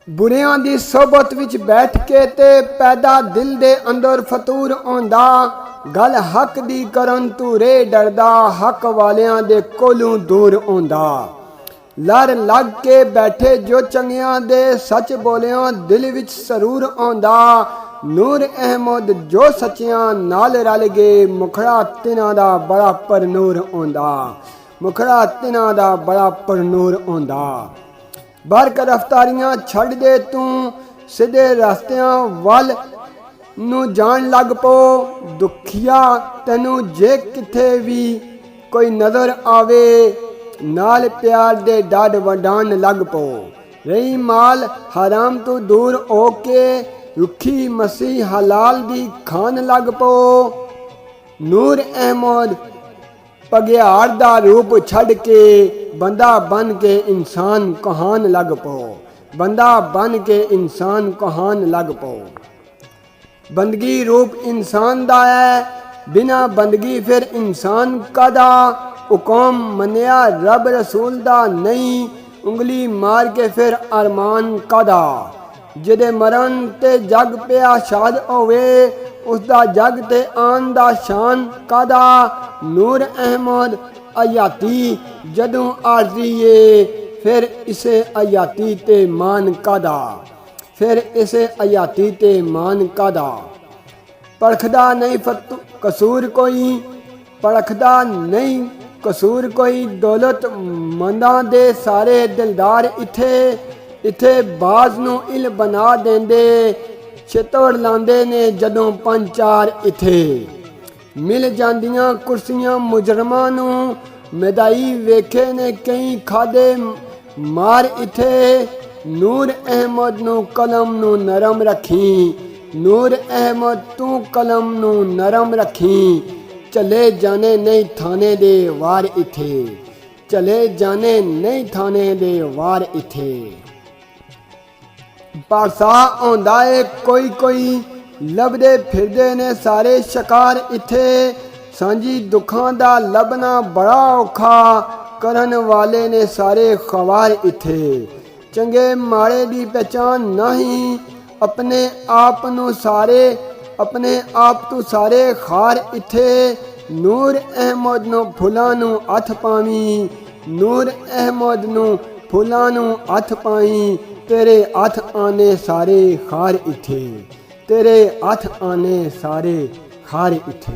बुरियां दी सोबत विच बैठ के ते पैदा दिल दे अंदर फतूर आंदा। गल हक दी करन तू रे डरदा, हक वालियां दे कोलों दूर आंदा। लर लग के बैठे जो चंगियां दे, सच बोलियां दिल विच सरूर आंदा। नूर अहमद जो सच्चियां नाल रल गए, मुखड़ा तिन्हां दा बड़ा परनूर आंदा। मुखड़ा तिन्हां दा बड़ा परनूर आंदा। बरक रफ्तारियां छड़ दे तू, सीधे रस्तियां वल नू जान लग पो। दुखिया तैनू जे किथे भी कोई नजर आवे, नाल प्यार दे डड वडान लग पो। रही माल हराम तू दूर होके, रुखी मसीह हलाल दी खान लग पो। नूर अहमद पगियाड़ दा रूप छड़ के, बंदा बन के इंसान कहान लग पो। बंदा बन के इंसान कहान लग पो। बंदगी रूप इंसान दा है, बिना बंदगी फिर इंसान कदा। हुक्म मनिया रब रसूल दा नहीं, उंगली मार के फिर अरमान कदा। जिदे मरण ते जग पिया शाद होवे, उसदा जग ते आन दा शान कदा। नूर अहमद अयाती जदों आरजीए, फिर इसे अयाती ते मान कदा। फिर इसे अयाती ते मान कदा। परखदा नहीं कसूर कोई, परखदा नहीं कसूर कोई। दौलत मंदा दे सारे दिलदार इथे, इथे बाज नू इल बना देंदे। छितड़ लांदे ने जदों पंज चार इथे। मिल जांदियां कुर्सियां मुजरमां नू, मैदाई वेखे ने कई खादे मार इथे। नूर अहमद नू कलम नू नरम रखी, नूर अहमद तू कलम नू नरम रखी। चले जाने नहीं थाने दे वार इथे, चले जाने नहीं थाने दे वार इथे। पासा आंदा है कोई कोई, लभदे फिरदे ने सारे शिकार इथे। सांझी दुखां दा लभना बड़ा औखा, करन वाले ने सारे खवार इथे। चंगे माड़े दी पहचान नहीं, अपने आप नू सारे, अपने आप तू सारे खार इथे। नूर अहमद नू फुलां नू हथ पावी, नूर अहमद नू फुलां नू हथ पाई। तेरे हथ आने सारे खार इथे, तेरे हथ आने सारे खार इथे।